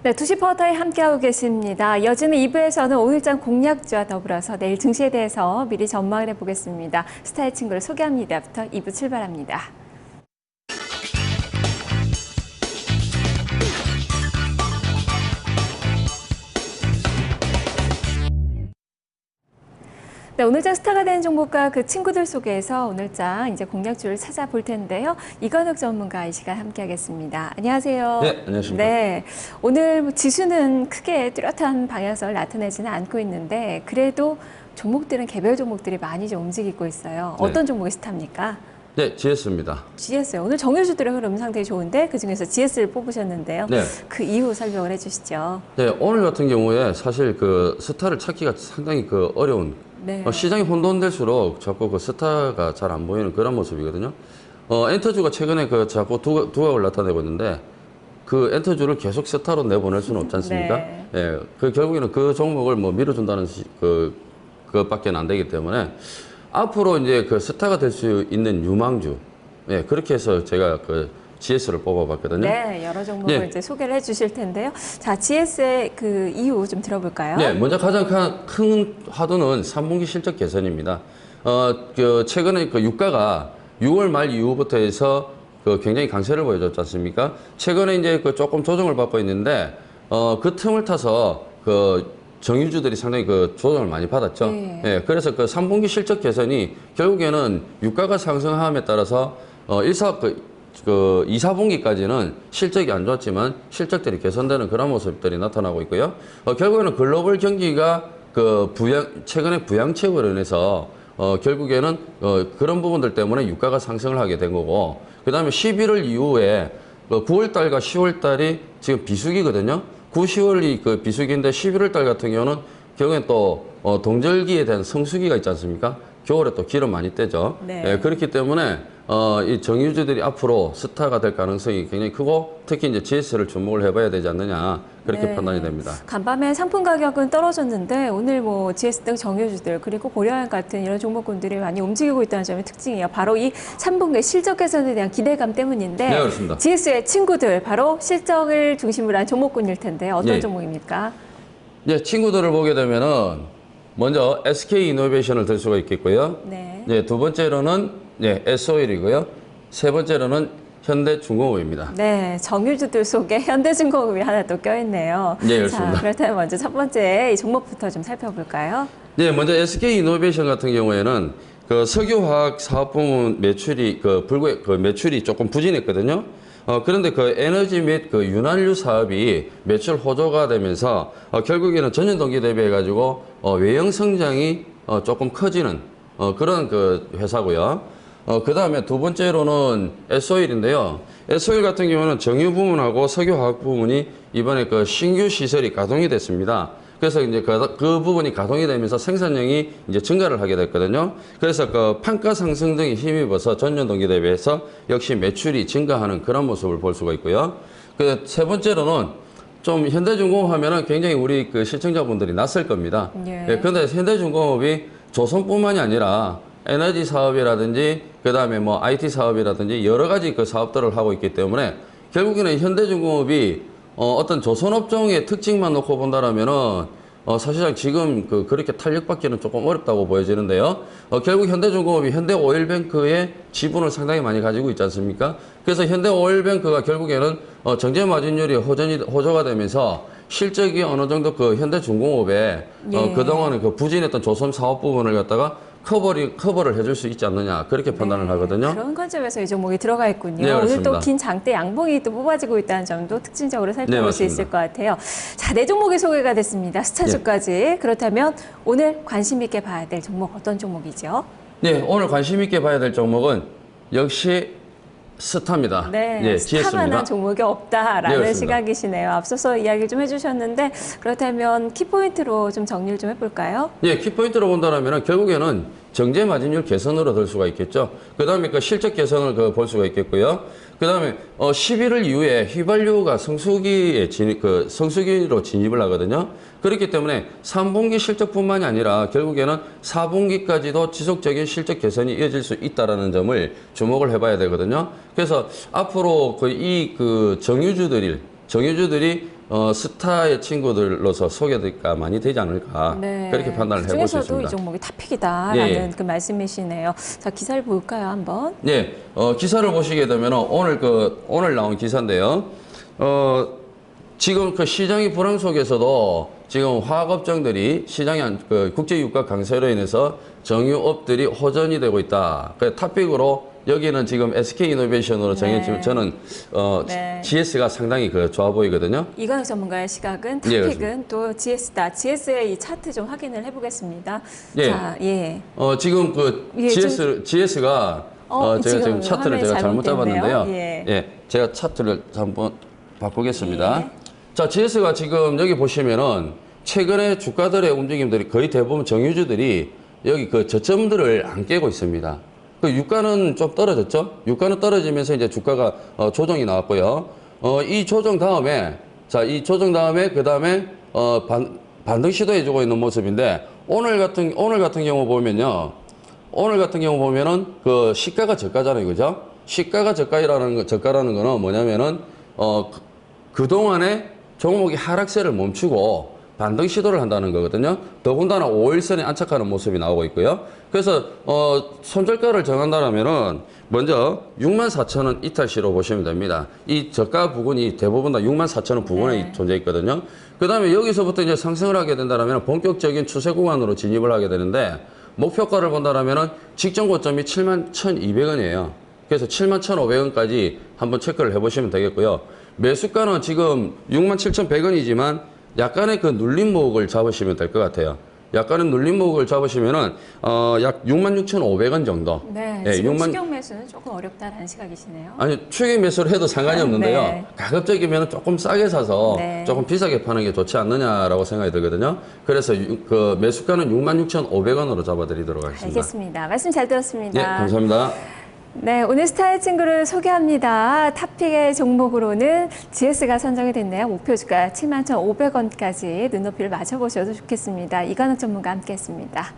네, 투시 퍼터에 함께하고 계십니다. 이어지는 2부에서는 오늘장 공략주와 더불어서 내일 증시에 대해서 미리 전망을 해보겠습니다. 스타의 친구를 소개합니다부터 2부 출발합니다. 네, 오늘장 스타가 되는 종목과 그 친구들 속에서 오늘장 이제 공략주를 찾아볼 텐데요. 이건욱 전문가 이 시간 함께하겠습니다. 안녕하세요. 네, 안녕하십니까. 네, 오늘 지수는 크게 뚜렷한 방향성을 나타내지는 않고 있는데 그래도 종목들은 개별 종목들이 많이 좀 움직이고 있어요. 어떤 종목이 스타입니까? 네, GS입니다. GS요. 오늘 정유주들의 흐름 상당히 좋은데 그중에서 GS를 뽑으셨는데요. 네. 그 이유 설명을 해주시죠. 네, 오늘 같은 경우에 사실 그 스타를 찾기가 상당히 어려운 네. 시장이 혼돈될수록 자꾸 그 스타가 잘 안 보이는 그런 모습이거든요. 엔터주가 최근에 자꾸 두각을 나타내고 있는데 그 엔터주를 계속 스타로 내보낼 수는 없지 않습니까? 네. 예, 결국에는 그 종목을 밀어준다는 그것밖에 안 되기 때문에 앞으로 이제 그 스타가 될 수 있는 유망주, 예, 그렇게 해서 제가 GS를 뽑아봤거든요. 네, 여러 종목을 이제 소개를 해주실 텐데요. 자, GS의 그 이유 좀 들어볼까요? 네, 먼저 가장 큰 화두는 3분기 실적 개선입니다. 최근에 유가가 6월 말 이후부터 해서 굉장히 강세를 보여줬지 않습니까? 최근에 이제 조금 조정을 받고 있는데, 그 틈을 타서 정유주들이 상당히 조정을 많이 받았죠. 네. 예, 그래서 3분기 실적 개선이 결국에는 유가가 상승함에 따라서 2, 4분기까지는 실적이 안 좋았지만 실적들이 개선되는 그런 모습들이 나타나고 있고요. 결국에는 글로벌 경기가 최근에 부양책으로 인해서 결국에는 그런 부분들 때문에 유가가 상승을 하게 된 거고, 그 다음에 11월 이후에 9월 달과 10월 달이 지금 비수기거든요. 9, 10월이 비수기인데 11월 달 같은 경우는 결국엔 또 동절기에 대한 성수기가 있지 않습니까? 겨울에 또 기름 많이 떼죠. 네. 예, 그렇기 때문에 이 정유주들이 앞으로 스타가 될 가능성이 굉장히 크고, 특히 이제 GS를 주목을 해봐야 되지 않느냐, 그렇게 네. 판단이 됩니다. 간밤에 상품 가격은 떨어졌는데 오늘 GS 등 정유주들 그리고 고려한 같은 이런 종목군들이 많이 움직이고 있다는 점이 특징이에요. 바로 이 3분기 실적 개선에 대한 기대감 때문인데, 네, 그렇습니다. GS의 친구들 바로 실적을 중심으로 한 종목군일 텐데 어떤 예. 종목입니까? 네, 친구들을 보게 되면은 먼저 SK 이노베이션을 들 수가 있겠고요. 네. 네, 두 번째로는 S-오일이고요. 세 번째로는 현대중공업입니다. 네, 정유주들 속에 현대중공업이 하나 또 껴있네요. 네, 그렇습니다. 자, 그렇다면 먼저 첫 번째 이 종목부터 좀 살펴볼까요? 네, 먼저 SK 이노베이션 같은 경우에는 석유화학 사업 부문 매출이 매출이 조금 부진했거든요. 그런데 에너지 및 윤활유 사업이 매출 호조가 되면서 결국에는 전년 동기 대비해 가지고 외형 성장이 조금 커지는 그런 회사고요. 그 다음에 두 번째로는 S-오일인데요. S-오일 같은 경우는 정유 부문하고 석유화학 부문이 이번에 신규 시설이 가동이 됐습니다. 그래서 이제 그 부분이 가동이 되면서 생산량이 이제 증가를 하게 됐거든요. 그래서 판가 상승 등이 힘입어서 전년 동기 대비해서 역시 매출이 증가하는 그런 모습을 볼 수가 있고요. 세 번째로는 좀 현대중공업 하면은 굉장히 우리 시청자분들이 낯설 겁니다. 예. 네, 그런데 현대중공업이 조선뿐만이 아니라 에너지 사업이라든지 그다음에 IT 사업이라든지 여러 가지 사업들을 하고 있기 때문에 결국에는 현대중공업이 어떤 조선업종의 특징만 놓고 본다라면은 사실상 지금 그렇게 탄력받기는 조금 어렵다고 보여지는데요. 결국 현대중공업이 현대오일뱅크의 지분을 상당히 많이 가지고 있지 않습니까? 그래서 현대오일뱅크가 결국에는 정제 마진율이 호조가 되면서 실적이 어느 정도 현대중공업에 예. 그동안에 부진했던 조선 사업 부분을 갖다가 커버를 해줄 수 있지 않느냐, 그렇게 판단을 하거든요. 그런 관점에서 이 종목이 들어가 있군요. 네, 오늘 또 그렇습니다. 긴 장대 양봉이 또 뽑아지고 있다는 점도 특징적으로 살펴볼 수 네, 있을 것 같아요. 자, 네 종목이 소개가 됐습니다. 스타주까지. 그렇다면 오늘 관심 있게 봐야 될 종목 어떤 종목이죠? 네, 오늘 관심 있게 봐야 될 종목은 역시 스타입니다. 네, 스타만한 GS입니다. 종목이 없다라는 네, 그렇습니다. 시각이시네요. 앞서서 이야기 좀 해주셨는데 그렇다면 키포인트로 좀 정리를 좀 해볼까요? 예, 키포인트로 본다면 결국에는 정제 마진율 개선으로 들 수가 있겠죠. 그 다음에 실적 개선을 볼 수가 있겠고요. 그 다음에 11월 이후에 휘발유가 성수기로 진입을 하거든요. 그렇기 때문에 3분기 실적뿐만이 아니라 결국에는 4분기까지도 지속적인 실적 개선이 이어질 수 있다는 점을 주목을 해봐야 되거든요. 그래서 앞으로 정유주들이 정유주들이 스타의 친구들로서 소개가 많이 되지 않을까 그렇게 판단을 해볼 수 그중에서도 있습니다. 이 종목이 탑픽이다라는 그 말씀이시네요. 자, 기사를 볼까요, 한번? 네, 기사를 보시게 되면 오늘 나온 기사인데요. 지금 그 시장의 불황 속에서도 지금 화학업종들이 시장의 그 국제유가 강세로 인해서 정유업들이 호전이 되고 있다. 그 탑픽으로 여기는 지금 SK이노베이션으로 정해지면 저는 GS가 상당히 그 좋아 보이거든요. 이건욱 전문가의 시각은 예, 탑픽은 또 GS다. GS의 이 차트 좀 확인을 해보겠습니다. 예. 자, 예. 지금 그 예, GS가 제가 지금 차트를 화면이 제가 잘못 잘못됐네요. 잡았는데요. 예. 제가 차트를 한번 바꾸겠습니다. 예. 자, GS가 지금 여기 보시면은 최근에 주가들의 움직임들이 거의 대부분 정유주들이 여기 그 저점들을 안 깨고 있습니다. 그 유가는 좀 떨어졌죠? 유가는 떨어지면서 이제 주가가 조정이 나왔고요. 이 조정 다음에 그 다음에 반등 시도해주고 있는 모습인데 오늘 같은 경우 보면요. 오늘 같은 경우 보면은 그 시가가 저가잖아요, 그죠? 시가가 저가라는 거는 뭐냐면은 그동안에 종목이 하락세를 멈추고 반등 시도를 한다는 거거든요. 더군다나 5일선에 안착하는 모습이 나오고 있고요. 그래서 손절가를 정한다면은 먼저 64,000원 이탈시로 보시면 됩니다. 이 저가 부근이 대부분 다 64,000원 부근에 존재 있거든요. 그다음에 여기서부터 이제 상승을 하게 된다면 본격적인 추세 구간으로 진입을 하게 되는데 목표가를 본다면은 직전 고점이 71,200원이에요. 그래서 71,500원까지 한번 체크를 해보시면 되겠고요. 매수가는 지금 67,100원이지만 약간의 그 눌림목을 잡으시면 될 것 같아요. 약간의 눌림목을 잡으시면은 약 66,500원 정도. 네, 예, 지금 추격 매수는 조금 어렵다라는 시각이시네요. 아니 추격 매수를 해도 상관이 없는데요. 네. 가급적이면 조금 싸게 사서 네. 조금 비싸게 파는 게 좋지 않느냐라고 생각이 들거든요. 그래서 그 매수가는 66,500원으로 잡아드리도록 하겠습니다. 알겠습니다. 말씀 잘 들었습니다. 네, 감사합니다. 네, 오늘 스타의 친구를 소개합니다. 탑픽의 종목으로는 GS가 선정이 됐네요. 목표 주가 71,500원까지 눈높이를 맞춰보셔도 좋겠습니다. 이건욱 전문가 함께했습니다.